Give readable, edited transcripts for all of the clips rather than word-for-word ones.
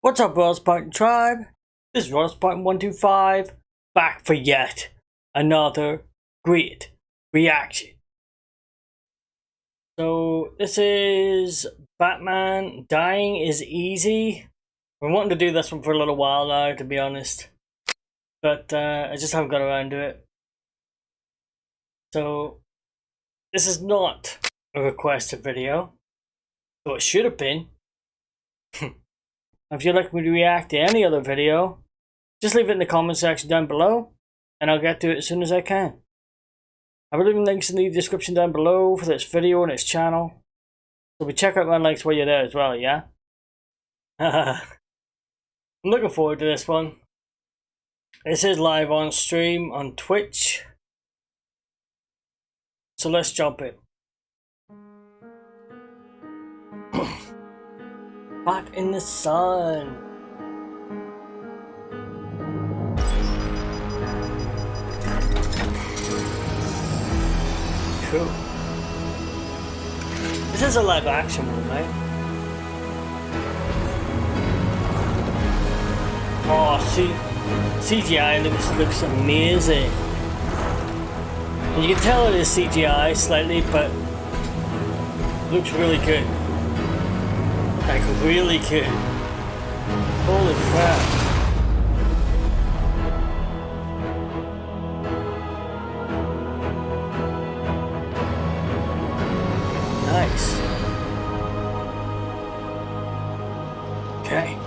What's up, Ross Spartan Tribe? This is Ross Spartan 125, back for yet another great reaction. So, this is Batman Dying is Easy. I've been wanting to do this one for a little while now, to be honest. But I just haven't got around to it. So, this is not a requested video, though it should have been. If you'd like me to react to any other video, just leave it in the comment section down below, and I'll get to it as soon as I can. I'll be leaving links in the description down below for this video and its channel, so check out my links while you're there as well, yeah? I'm looking forward to this one. This is live on stream on Twitch, so let's jump in. Back in the sun. Cool. This is a live action one, right? Oh, see, CGI looks amazing. And you can tell it is CGI slightly, but it looks really good. Like really good. Holy crap. Nice. Okay.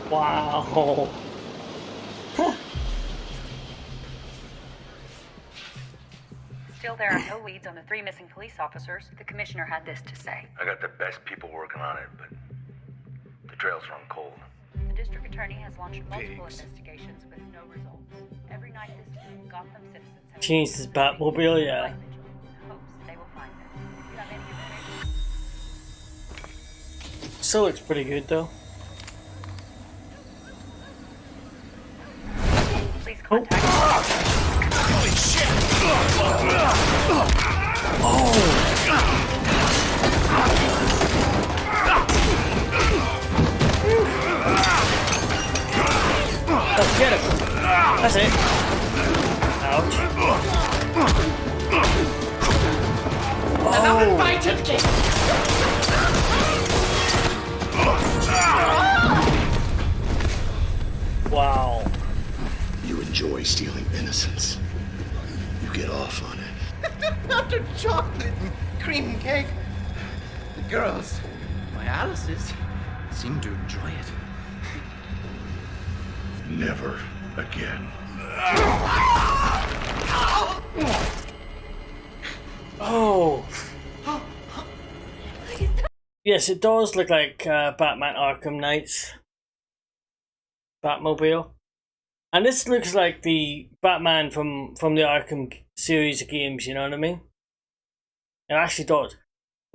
Wow. Still, there are no leads on the 3 missing police officers. The commissioner had this to say. I got the best people working on it, but the trails run cold. The district attorney has launched multiple investigations with no results. Every night this Gotham citizens have... Jeez, this Batmobile, yeah. Hopes they will find them. You have any information? Still looks pretty good though. Please contact Holy shit! Oh! Let's get him. That's it. Ouch. Oh. Wow. You enjoy stealing innocence. You get off on it. After chocolate and cream cake, the girls, my Alice's, seem to enjoy it. Never again. Oh. Yes, it does look like Batman Arkham Knight's Batmobile. And this looks like the Batman from the Arkham series of games, you know what I mean? It actually does.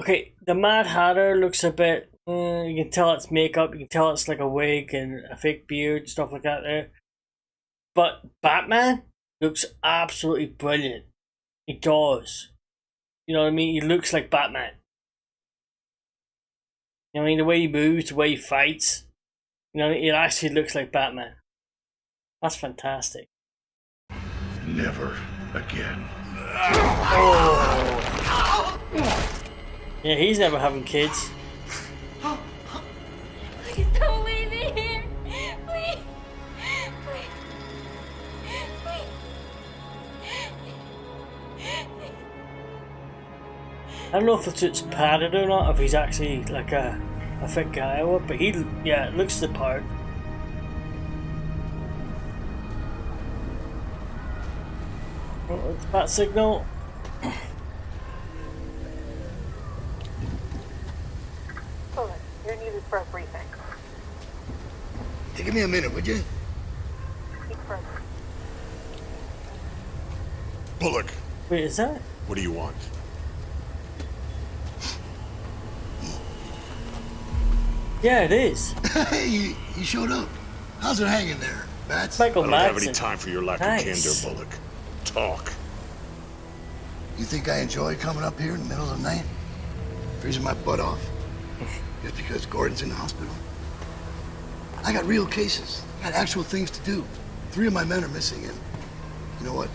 Okay, the Mad Hatter looks a bit, you can tell it's makeup, you can tell it's like a wig and a fake beard, stuff like that there. But Batman looks absolutely brilliant. He does. You know what I mean? He looks like Batman. You know what I mean? The way he moves, the way he fights. You know, it actually looks like Batman. That's fantastic. Never again. Oh. Yeah, he's never having kids. Please don't leave me here. Please. Please. Please. I don't know if it's padded or not, if he's actually like a fit guy or what, but he, yeah, it looks the part. Oh, it's bat signal. Bullet, you're needed for a briefing. Hey, give me a minute, would you? Speak further. Bullock, Wait, is that? what do you want? Yeah, it is. Hey, you showed up. How's it hanging there, Bats? Michael I don't have any Madsen. time for your lack Nice. of candor, Bullock. Talk. You think I enjoy coming up here in the middle of the night? Freezing my butt off. just because Gordon's in the hospital. I got real cases. I got actual things to do. 3 of my men are missing, and you know what?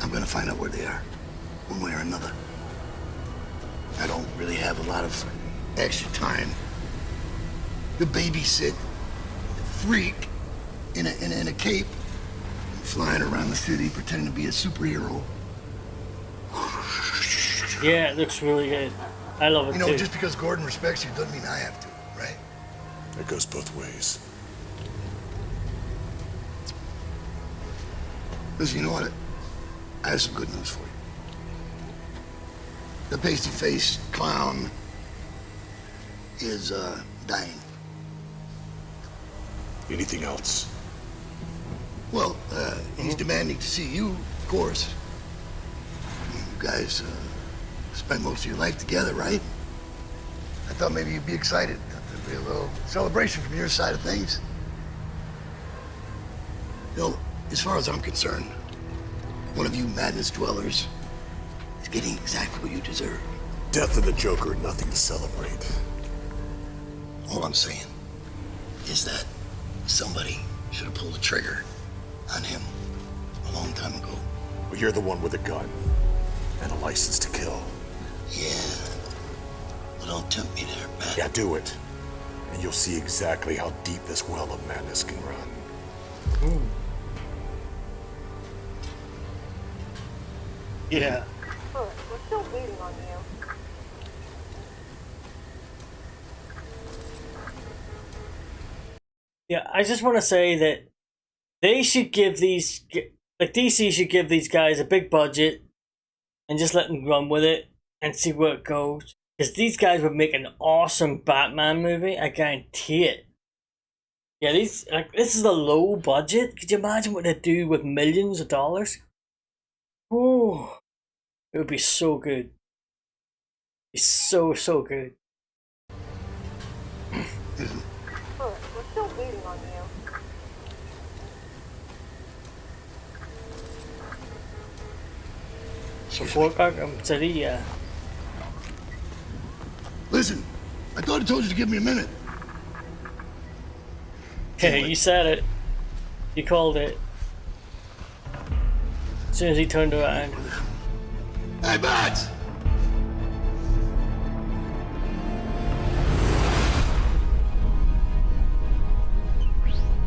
I'm gonna find out where they are, one way or another. I don't really have a lot of extra time to babysit a freak in a cape, flying around the city pretending to be a superhero. Yeah, it looks really good. I love it You know, too. just because Gordon respects you doesn't mean I have to, right? It goes both ways. Listen, you know what? I have some good news for you. The pasty-faced clown is, dying. Anything else? Well, he's demanding to see you, of course. You guys, spent most of your life together, right? I thought maybe you'd be excited. There'd be a little celebration from your side of things. You know, as far as I'm concerned, one of you madness dwellers is getting exactly what you deserve. Death of the Joker, nothing to celebrate. All I'm saying is that somebody should have pulled the trigger on him a long time ago. Well, you're the one with a gun and a license to kill. Yeah. Well, don't tempt me there, Matt. Yeah, do it. And you'll see exactly how deep this well of madness can run. Ooh. Yeah. Look, we're still waiting on you. Yeah, I just want to say that they should give these, like DC should give these guys a big budget and just let them run with it and see where it goes. Because these guys would make an awesome Batman movie, I guarantee it. Yeah, this is a low budget. Could you imagine what they'd do with millions of dollars? Ooh, it would be so good. It'd be so good. Look, we're still waiting on you. Before Arkham City, yeah. Listen, I thought I told you to give me a minute. Hey, you said it. You called it. As soon as he turned around. Hey, Bats!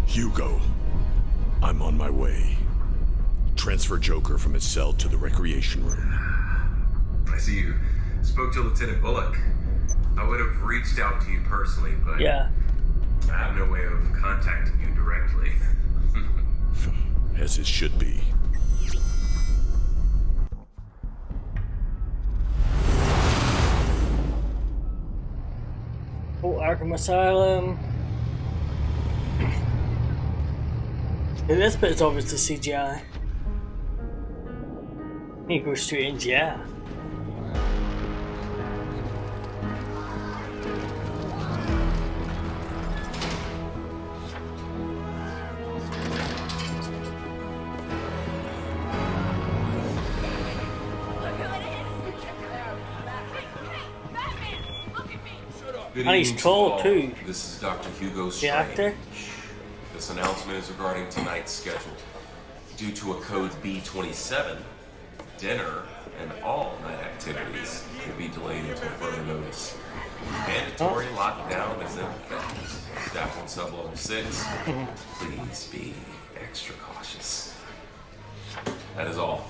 Hugo, I'm on my way. Transfer Joker from his cell to the recreation room. I see you spoke to Lieutenant Bullock. I would have reached out to you personally, but Yeah. I have no way of contacting you directly. As it should be. Oh, Arkham Asylum. Yeah, this bit's obviously CGI. He goes straight in, yeah. Good And he's evening to tall, all. too. This is Dr. Hugo The Strange. actor. This announcement is regarding tonight's schedule. Due to a code B27, dinner and all night activities will be delayed until further notice. Mandatory lockdown is in effect. Staff on sub-level 6, please be extra cautious. That is all.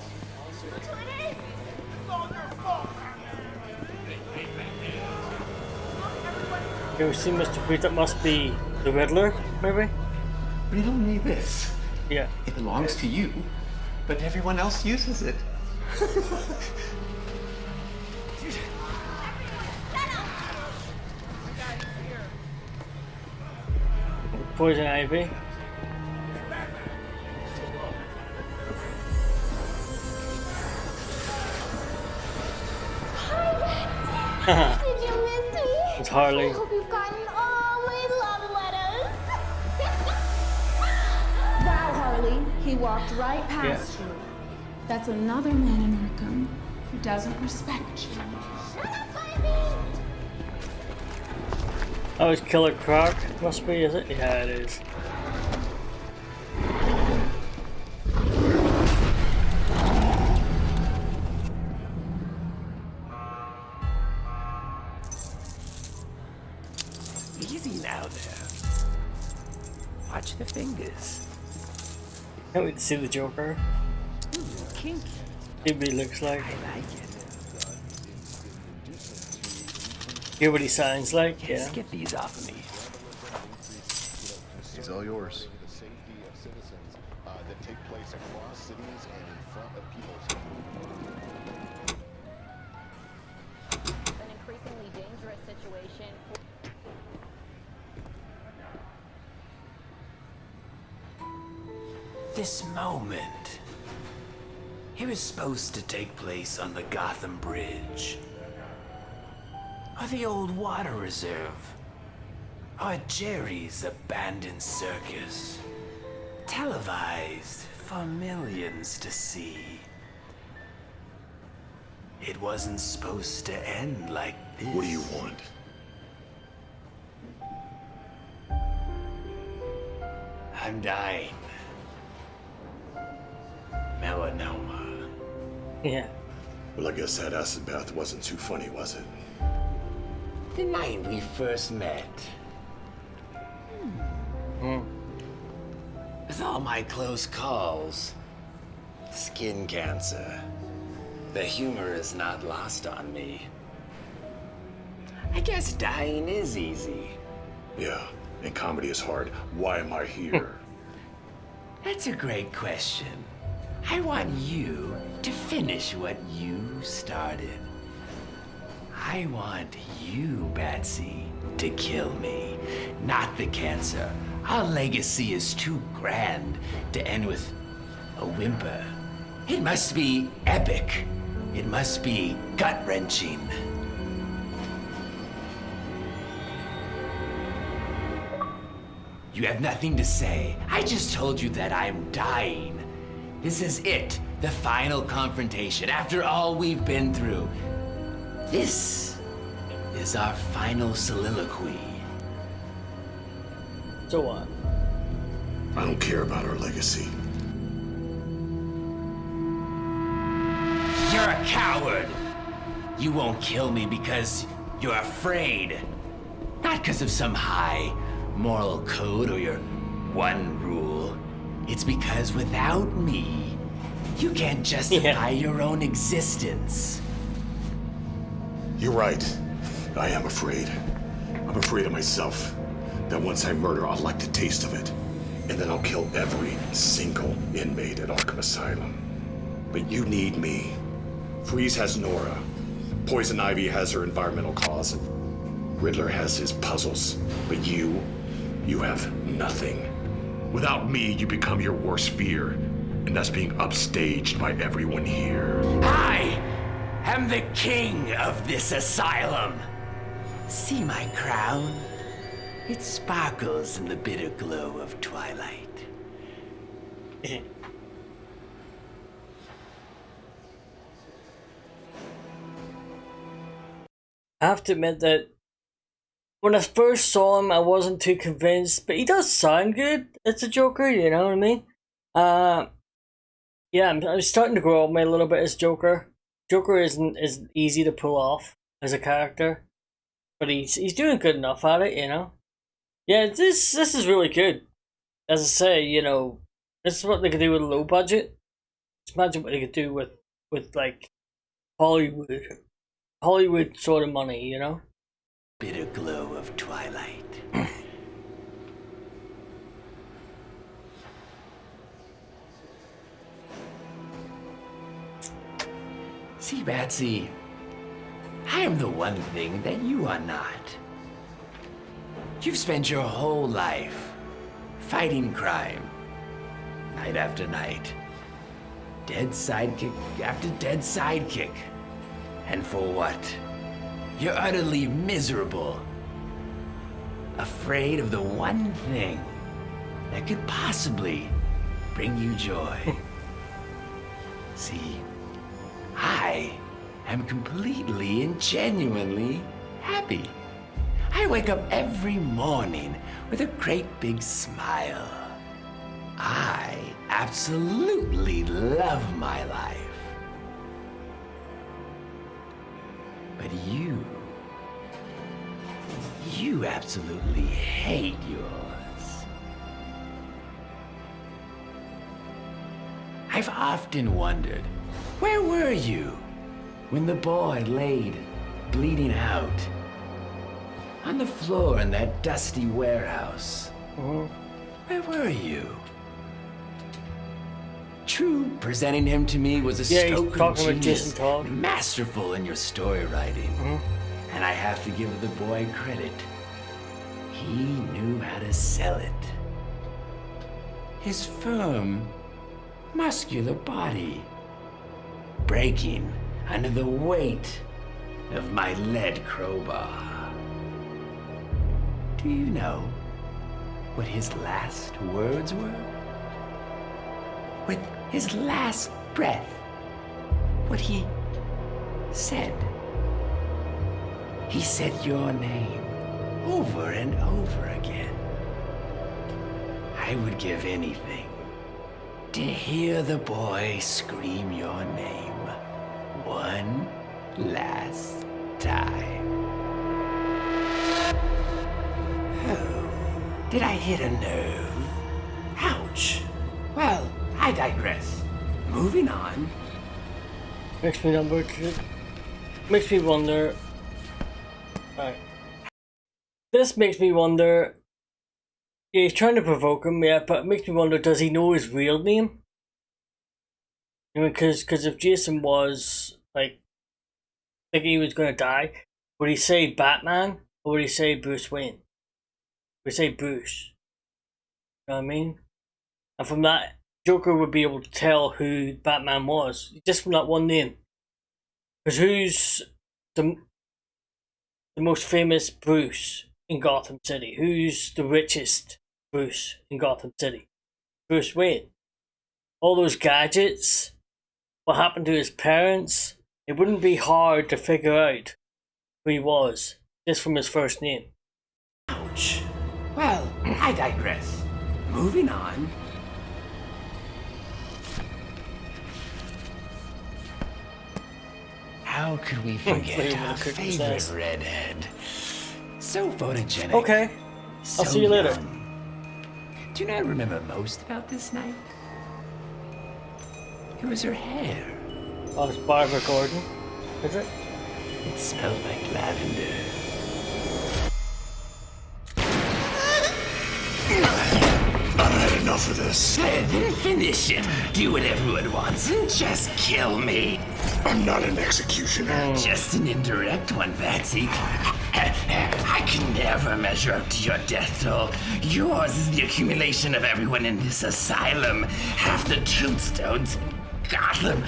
Okay, we see Mr. Priest. That must be the Riddler, maybe? Riddle me this. Yeah. It belongs to you, but everyone else uses it. Poison Ivy. Did you miss me? It's Harley. I hope you've gotten all my love letters. Wow, Harley, he walked right past you. That's another man in Arkham who doesn't respect you. Shut up, baby! Oh, it's Killer Croc. Must be, is it? Yeah, it is. Easy now there. Watch the fingers. Can't wait to see the Joker. Ooh, kinky. See what he looks like. I like it. Hear what he sounds like? Yeah. Get these off of me. It's all yours. An increasingly dangerous situation. This moment. It was supposed to take place on the Gotham Bridge. Or the old water reserve. Or Jerry's abandoned circus. Televised for millions to see. It wasn't supposed to end like this. What do you want? I'm dying. Melanoma. Yeah. Well, I guess that acid bath wasn't too funny, was it? The night we first met. With all my close calls, skin cancer, the humor is not lost on me. I guess dying is easy. Yeah, and comedy is hard. Why am I here? That's a great question. I want you to finish what you started. I want you, Batsy, to kill me, not the cancer. Our legacy is too grand to end with a whimper. It must be epic. It must be gut-wrenching. You have nothing to say. I just told you that I'm dying. This is it, the final confrontation after all we've been through. This is our final soliloquy. So what? I don't care about our legacy. You're a coward. You won't kill me because you're afraid. Not because of some high moral code or your one rule. It's because without me, you can't justify your own existence. You're right. I am afraid. I'm afraid of myself. That once I murder, I'll like the taste of it. And then I'll kill every single inmate at Arkham Asylum. But you need me. Freeze has Nora. Poison Ivy has her environmental cause. And Riddler has his puzzles. But you have nothing. Without me, you become your worst fear. And that's being upstaged by everyone here. I am the king of this asylum. See my crown? It sparkles in the bitter glow of twilight. I have to admit that when I first saw him, I wasn't too convinced, but he does sound good as a Joker, you know what I mean? Yeah, I'm starting to grow on me a little bit as Joker. Joker isn't as easy to pull off as a character, but he's doing good enough at it, you know? Yeah, this is really good. As I say, you know, this is what they could do with a low budget. Just imagine what they could do with like Hollywood sort of money, you know? Bitter glow of twilight. See, Batsy, I am the one thing that you are not. You've spent your whole life fighting crime, night after night. Dead sidekick after dead sidekick. And for what? You're utterly miserable. Afraid of the one thing that could possibly bring you joy. See, I am completely and genuinely happy. I I wake up every morning with a great big smile. I absolutely love my life. But you absolutely hate yours. I've often wondered, where were you when the boy laid bleeding out on the floor in that dusty warehouse? Where were you? True, presenting him to me was a stroke of genius, masterful in your story writing. And I have to give the boy credit. He knew how to sell it. His firm, muscular body breaking under the weight of my lead crowbar. Do you know what his last words were? With his last breath, what he said. He said your name over and over again. I would give anything to hear the boy scream your name one last time. Oh, did I hit a nerve? Ouch. Well, I digress. Moving on. Makes me wonder. Alright. This makes me wonder. Yeah, he's trying to provoke him, yeah, but it makes me wonder, does he know his real name? You know, because if Jason was, like, thinking he was going to die, would he say Batman, or would he say Bruce Wayne? Would he say Bruce? You know what I mean? And from that, Joker would be able to tell who Batman was, just from that one name. Because who's the most famous Bruce in Gotham City? Who's the richest Bruce in Gotham City? Bruce Wayne. All those gadgets, what happened to his parents, it wouldn't be hard to figure out who he was, just from his first name. Ouch. Well, I digress. Moving on. How could we forget our favorite redhead? So photogenic. Okay. So I'll see you later. Young. Do you know what I remember most about this night? It was her hair. Oh, it's Barbara Gordon. Is it? It smelled like lavender. I've had enough of this. Then finish him. Do what everyone wants and just kill me. I'm not an executioner. Just an indirect one, Patsy. I can never measure up to your death toll. Yours is the accumulation of everyone in this asylum. Half the tombstones in Gotham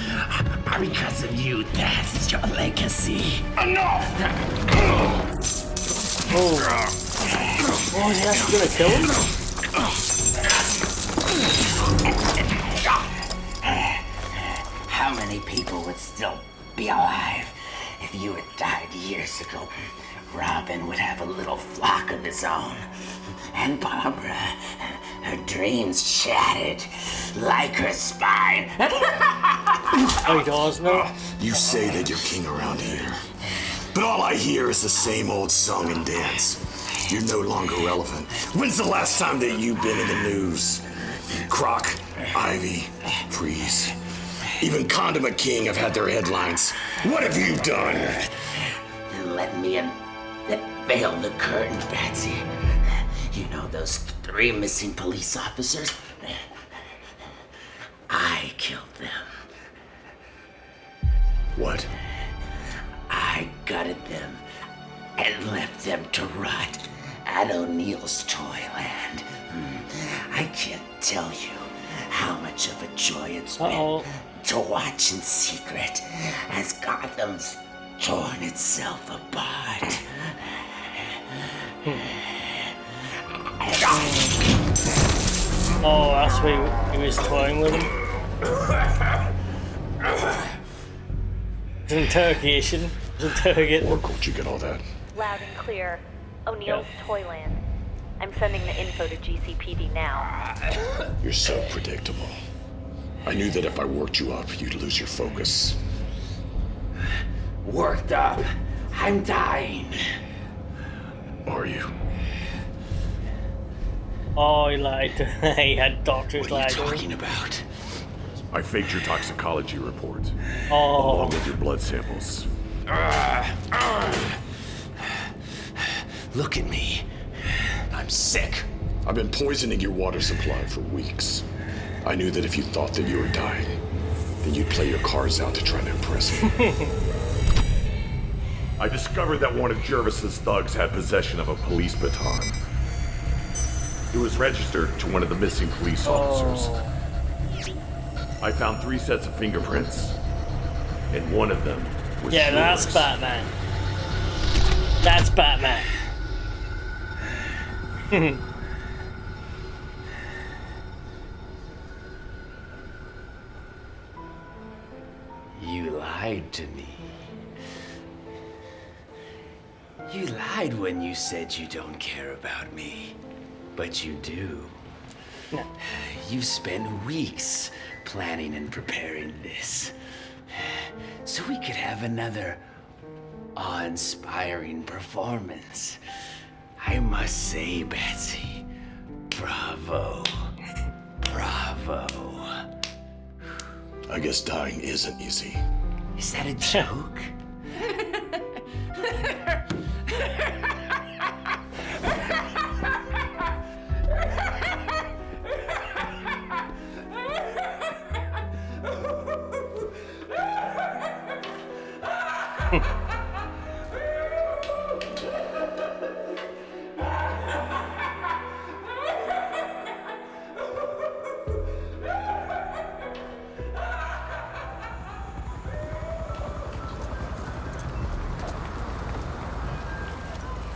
are because of you. That's your legacy. Enough! Oh, is he actually gonna kill him? How many people would still be alive if you had died years ago? Robin would have a little flock of his own. And Barbara, her dreams shattered like her spine. Oh, he does now? You say that you're king around here, but all I hear is the same old song and dance. You're no longer relevant. When's the last time that you've been in the news? Croc, Ivy, Freeze. Even Condiment King have had their headlines. What have you done? Let me in. Veil the curtain, Patsy. You know those 3 missing police officers? I killed them. What? I gutted them and left them to rot at O'Neill's Toyland. I can't tell you how much of a joy it's been to watch in secret as Gotham's torn itself apart. Oh, that's why he was toying with him. It's an interrogation. It's interrogating. Where could you get all that? Loud and clear. O'Neill's Toyland. I'm sending the info to GCPD now. You're so predictable. I knew that if I worked you up, you'd lose your focus. Worked up. I'm dying. Are you? Oh, he lied. He had doctors What are lie you to him. talking about? I faked your toxicology report, Oh, along with your blood samples. Look at me. I'm sick. I've been poisoning your water supply for weeks. I knew that if you thought that you were dying, then you'd play your cards out to try to impress me. I discovered that one of Jervis's thugs had possession of a police baton. It was registered to one of the missing police officers. I found 3 sets of fingerprints, and one of them was yeah, yours. that's Batman. That's Batman. You lied to me. You lied when you said you don't care about me. But you do. No. You've spent weeks planning and preparing this. So we could have another awe-inspiring performance. I must say, Betsy, bravo. Bravo. I guess dying isn't easy. Is that a joke?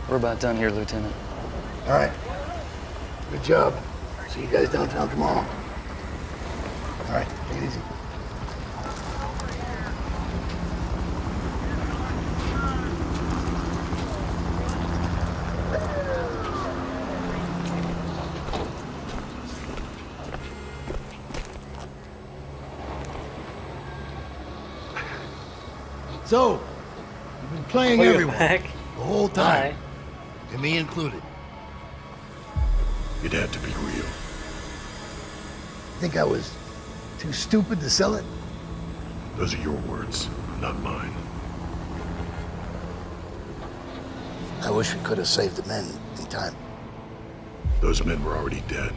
We're about done here, Lieutenant. All right. Good job. See you guys downtown tomorrow. All right, take it easy. So, you've been playing Oh, you're everyone back? the whole time, Hi. and me included. It had to be real. Think I was too stupid to sell it? Those are your words, not mine. I wish we could have saved the men in time. Those men were already dead.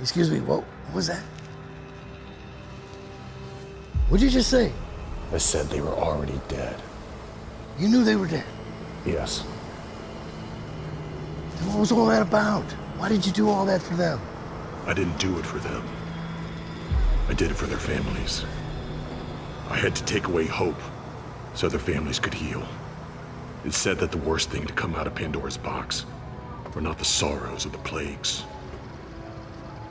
Excuse me, what was that? What'd you just say? I said they were already dead. You knew they were dead. Yes. Then what was all that about? Why did you do all that for them? I didn't do it for them. I did it for their families. I had to take away hope so their families could heal. It's said that the worst thing to come out of Pandora's box were not the sorrows or the plagues.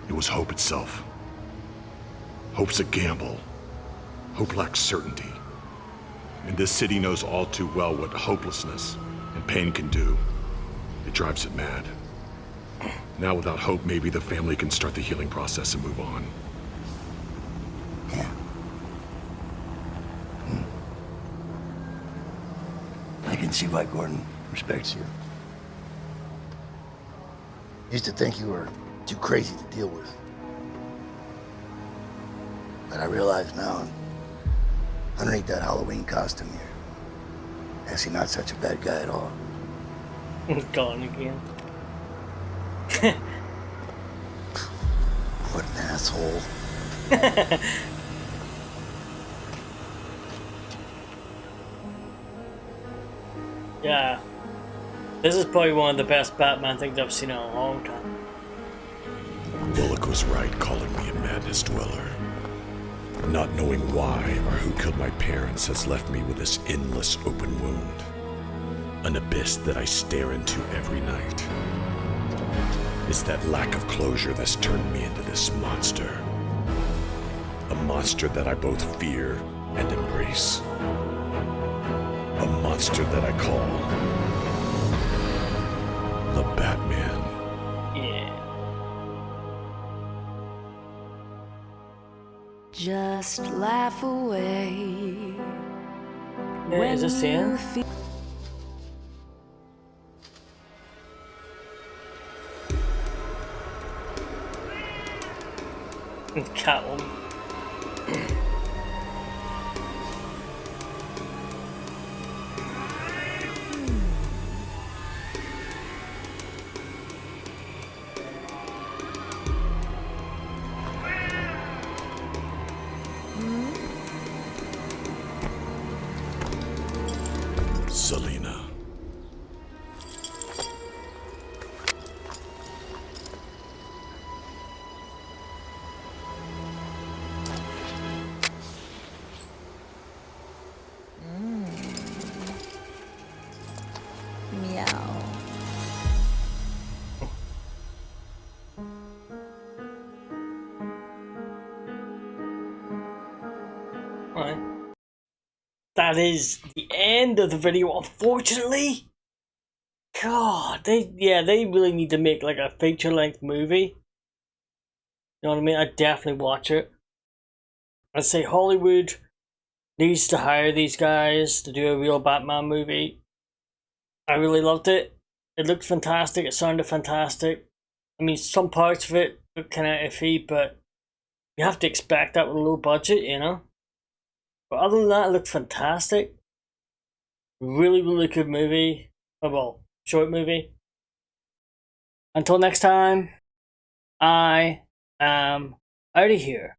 It was hope itself. Hope's a gamble. Hope lacks certainty. And this city knows all too well what hopelessness and pain can do. It drives it mad. Now without hope, maybe the family can start the healing process and move on. Yeah. I can see why Gordon respects you. Used to think you were too crazy to deal with. But I realize now, underneath that Halloween costume, you're actually not such a bad guy at all. Gone again. What an asshole. Yeah. This is probably one of the best Batman things I've seen in a long time. Bullock was right calling me a madness dweller. Not knowing why or who killed my parents has left me with this endless open wound. An abyss that I stare into every night. It's that lack of closure that's turned me into this monster. A monster that I both fear and embrace. A monster monster that I call the Batman. Yeah. Just laugh away. Yeah, is this the end? Catwoman. Selena. Meow. Alright. That is the end of the video, unfortunately. God, they really need to make like a feature-length movie. You know what I mean? I'd definitely watch it. I'd say Hollywood needs to hire these guys to do a real Batman movie. I really loved it. It looked fantastic. It sounded fantastic. I mean, some parts of it look kind of iffy, but you have to expect that with a low budget, you know? But other than that, it looked fantastic. Really, really good movie. Oh, well, short movie. Until next time, I am out of here.